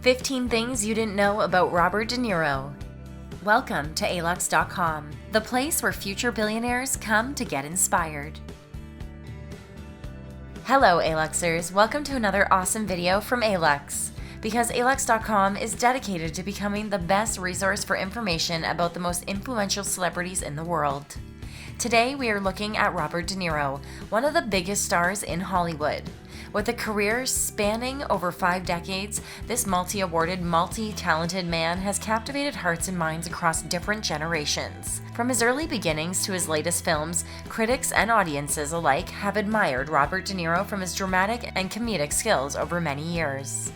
15 Things You Didn't Know About Robert De Niro. Welcome to Alux.com, the place where future billionaires come to get inspired. Hello Aluxers, welcome to another awesome video from Alux. Because Alux.com is dedicated to becoming the best resource for information about the most influential celebrities in the world. Today we are looking at Robert De Niro, one of the biggest stars in Hollywood. With a career spanning over 5 decades, this multi-awarded, multi-talented man has captivated hearts and minds across different generations. From his early beginnings to his latest films, critics and audiences alike have admired Robert De Niro from his dramatic and comedic skills over many years.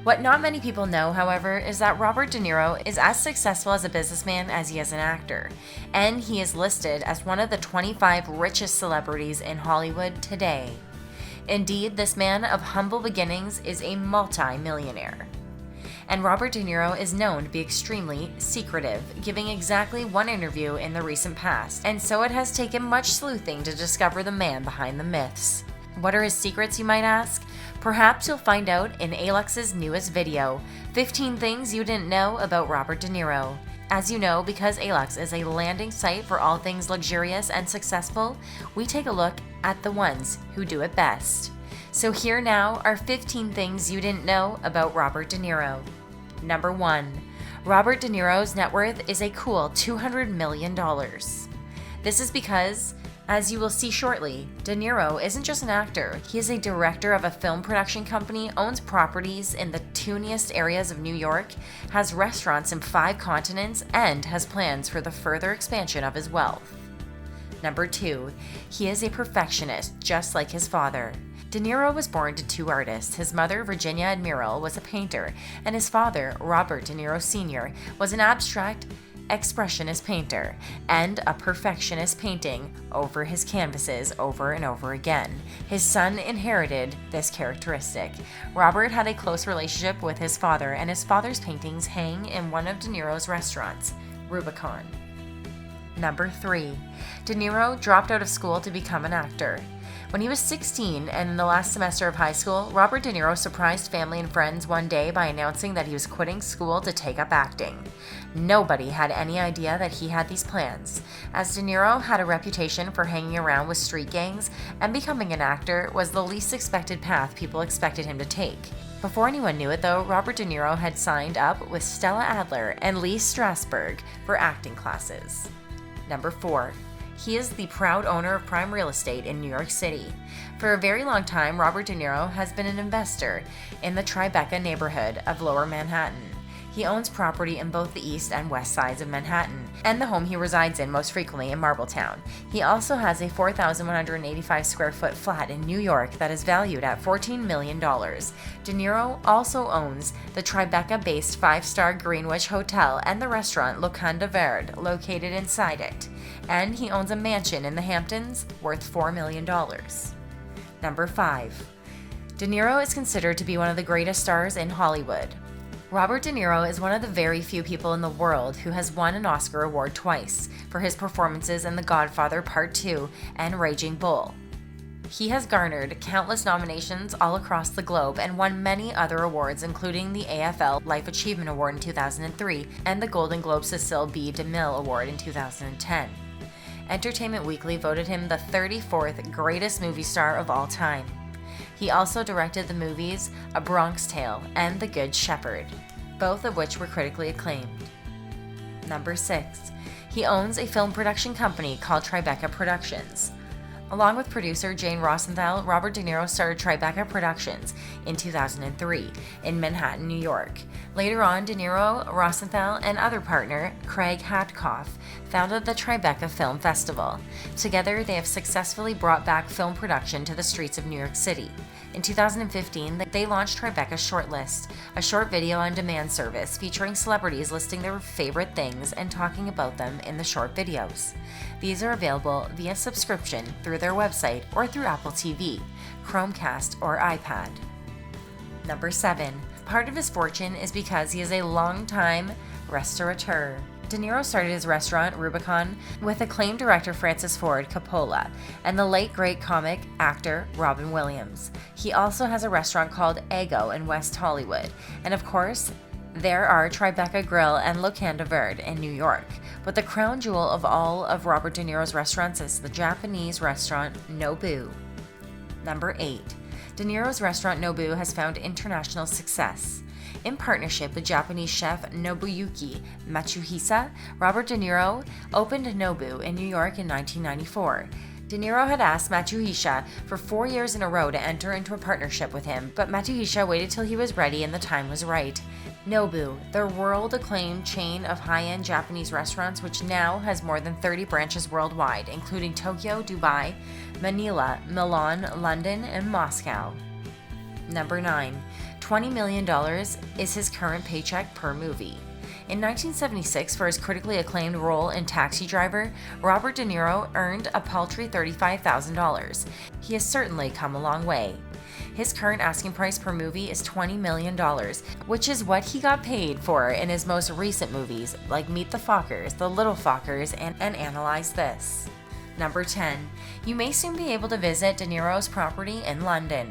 What not many people know, however, is that Robert De Niro is as successful as a businessman as he is an actor, and he is listed as one of the 25 richest celebrities in Hollywood today. Indeed, this man of humble beginnings is a multi-millionaire. And Robert De Niro is known to be extremely secretive, giving exactly one interview in the recent past, and so it has taken much sleuthing to discover the man behind the myths. What are his secrets, you might ask? Perhaps you'll find out in Alux's newest video, 15 Things You Didn't Know About Robert De Niro. As you know, because Alux is a landing site for all things luxurious and successful, we take a look at the ones who do it best. So here now are 15 things you didn't know about Robert De Niro. Number 1. Robert De Niro's net worth is a cool $200 million. This is because, as you will see shortly, De Niro isn't just an actor. He is a director of a film production company, owns properties in the tuniest areas of New York, has restaurants in 5 continents, and has plans for the further expansion of his wealth. Number 2. He is a perfectionist, just like his father. De Niro was born to 2 artists. His mother, Virginia Admiral, was a painter, and his father, Robert De Niro Sr., was an abstract expressionist painter and a perfectionist, painting over his canvases over and over again. His son inherited this characteristic. Robert had a close relationship with his father, and his father's paintings hang in one of De Niro's restaurants, Rubicon. Number 3. De Niro dropped out of school to become an actor. When he was 16 and in the last semester of high school, Robert De Niro surprised family and friends one day by announcing that he was quitting school to take up acting. Nobody had any idea that he had these plans, as De Niro had a reputation for hanging around with street gangs, and becoming an actor was the least expected path people expected him to take. Before anyone knew it though, Robert De Niro had signed up with Stella Adler and Lee Strasberg for acting classes. Number 4. He is the proud owner of prime real estate in New York City. For a very long time, Robert De Niro has been an investor in the Tribeca neighborhood of Lower Manhattan. He owns property in both the east and west sides of Manhattan, and the home he resides in most frequently in Marbletown. He also has a 4,185 square foot flat in New York that is valued at $14 million. De Niro also owns the Tribeca-based 5-star Greenwich Hotel and the restaurant Locanda Verde located inside it. And he owns a mansion in the Hamptons worth $4 million. Number 5. De Niro is considered to be one of the greatest stars in Hollywood. Robert De Niro is one of the very few people in the world who has won an Oscar award twice for his performances in The Godfather Part 2 and Raging Bull. He has garnered countless nominations all across the globe and won many other awards, including the AFL Life Achievement Award in 2003 and the Golden Globe Cecil B. DeMille Award in 2010. Entertainment Weekly voted him the 34th greatest movie star of all time. He also directed the movies A Bronx Tale and The Good Shepherd, both of which were critically acclaimed. Number 6. He owns a film production company called Tribeca Productions. Along with producer Jane Rosenthal, Robert De Niro started Tribeca Productions in 2003 in Manhattan, New York. Later on, De Niro, Rosenthal, and other partner Craig Hatkoff founded the Tribeca Film Festival. Together, they have successfully brought back film production to the streets of New York City. In 2015, they launched Tribeca Shortlist, a short video-on-demand service featuring celebrities listing their favorite things and talking about them in the short videos. These are available via subscription through their website or through Apple TV, Chromecast, or iPad. Number 7. Part of his fortune is because he is a long-time restaurateur. De Niro started his restaurant, Rubicon, with acclaimed director Francis Ford Coppola and the late great comic actor Robin Williams. He also has a restaurant called Ego in West Hollywood. And of course, there are Tribeca Grill and Locanda Verde in New York. But the crown jewel of all of Robert De Niro's restaurants is the Japanese restaurant Noebu. Number 8. De Niro's restaurant Noebu has found international success. In partnership with Japanese chef Nobuyuki Matsuhisa, Robert De Niro opened Noebu in New York in 1994. De Niro had asked Matsuhisa for 4 years in a row to enter into a partnership with him, but Matsuhisa waited till he was ready and the time was right. Noebu, the world-acclaimed chain of high-end Japanese restaurants, which now has more than 30 branches worldwide, including Tokyo, Dubai, Manila, Milan, London, and Moscow. Number 9. $20 million is his current paycheck per movie. In 1976, for his critically acclaimed role in Taxi Driver, Robert De Niro earned a paltry $35,000. He has certainly come a long way. His current asking price per movie is $20 million, which is what he got paid for in his most recent movies like Meet the Fockers, The Little Fockers, and Analyze This. Number 10. You may soon be able to visit De Niro's property in London.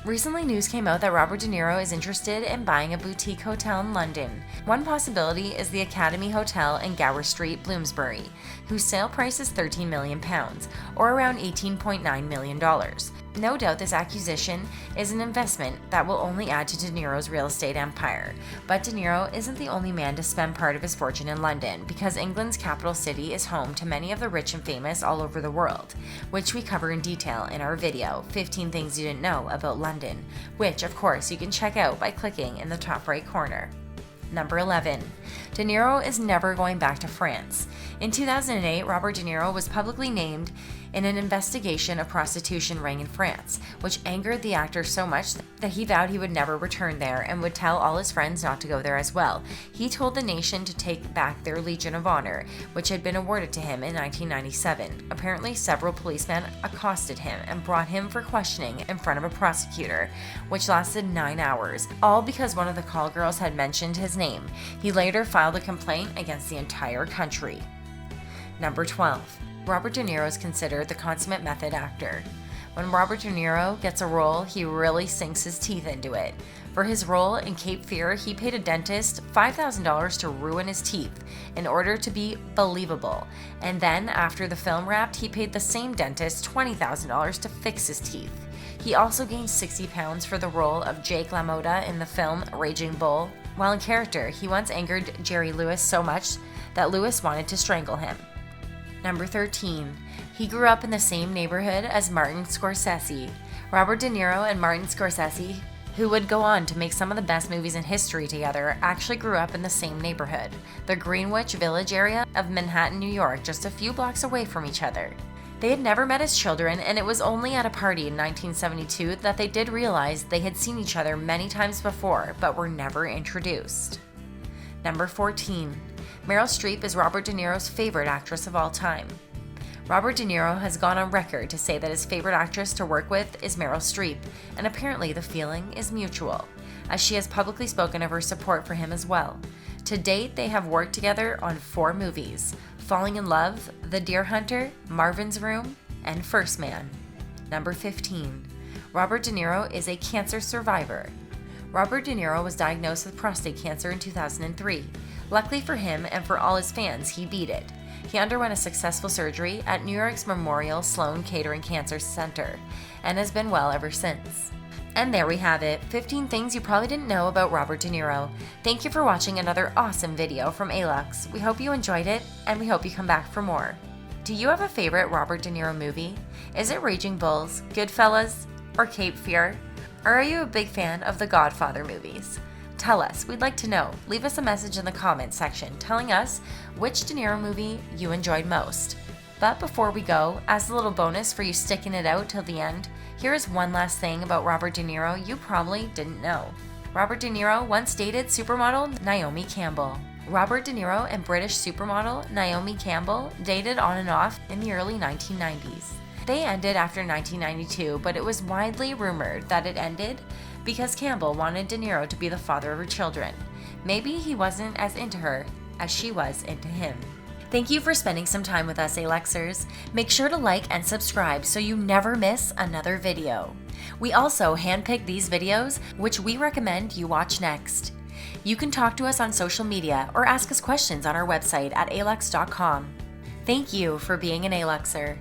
Recently, news came out that Robert De Niro is interested in buying a boutique hotel in London. One possibility is the Academy Hotel in Gower Street, Bloomsbury, whose sale price is £13 million, or around $18.9 million. No doubt this acquisition is an investment that will only add to De Niro's real estate empire. But De Niro isn't the only man to spend part of his fortune in London, because England's capital city is home to many of the rich and famous all over the world, which we cover in detail in our video, 15 Things You Didn't Know About London, which of course you can check out by clicking in the top right corner. Number 11. De Niro is never going back to France. In 2008, Robert De Niro was publicly named in an investigation of prostitution ring in France, which angered the actor so much that he vowed he would never return there and would tell all his friends not to go there as well. He told the nation to take back their Legion of Honor, which had been awarded to him in 1997. Apparently, several policemen accosted him and brought him for questioning in front of a prosecutor, which lasted 9 hours, all because one of the call girls had mentioned his name. He later filed a complaint against the entire country. Number 12. Robert De Niro is considered the consummate method actor. When Robert De Niro gets a role, he really sinks his teeth into it. For his role in Cape Fear, he paid a dentist $5,000 to ruin his teeth in order to be believable. And then, after the film wrapped, he paid the same dentist $20,000 to fix his teeth. He also gained 60 pounds for the role of Jake LaMotta in the film Raging Bull. While in character, he once angered Jerry Lewis so much that Lewis wanted to strangle him. Number 13. He grew up in the same neighborhood as Martin Scorsese. Robert De Niro and Martin Scorsese, who would go on to make some of the best movies in history together, actually grew up in the same neighborhood, the Greenwich Village area of Manhattan, New York, just a few blocks away from each other. They had never met as children, and it was only at a party in 1972 that they did realize they had seen each other many times before, but were never introduced. Number 14. Meryl Streep is Robert De Niro's favorite actress of all time. Robert De Niro has gone on record to say that his favorite actress to work with is Meryl Streep, and apparently the feeling is mutual, as she has publicly spoken of her support for him as well. To date, they have worked together on 4 movies: Falling in Love, The Deer Hunter, Marvin's Room, and First Man. Number 15. Robert De Niro is a cancer survivor. Robert De Niro was diagnosed with prostate cancer in 2003. Luckily for him and for all his fans, he beat it. He underwent a successful surgery at New York's Memorial Sloan Kettering Cancer Center and has been well ever since. And there we have it, 15 things you probably didn't know about Robert De Niro. Thank you for watching another awesome video from Alux. We hope you enjoyed it, and we hope you come back for more. Do you have a favorite Robert De Niro movie? Is it Raging Bulls, Goodfellas, or Cape Fear? Or are you a big fan of the Godfather movies? Tell us, we'd like to know. Leave us a message in the comments section telling us which De Niro movie you enjoyed most. But before we go, as a little bonus for you sticking it out till the end, here is one last thing about Robert De Niro you probably didn't know. Robert De Niro once dated supermodel Naomi Campbell. Robert De Niro and British supermodel Naomi Campbell dated on and off in the early 1990s. They ended after 1992, but it was widely rumored that it ended because Campbell wanted De Niro to be the father of her children. Maybe he wasn't as into her as she was into him. Thank you for spending some time with us, Aluxers. Make sure to like and subscribe so you never miss another video. We also handpick these videos, which we recommend you watch next. You can talk to us on social media or ask us questions on our website at Alux.com. Thank you for being an Aluxer.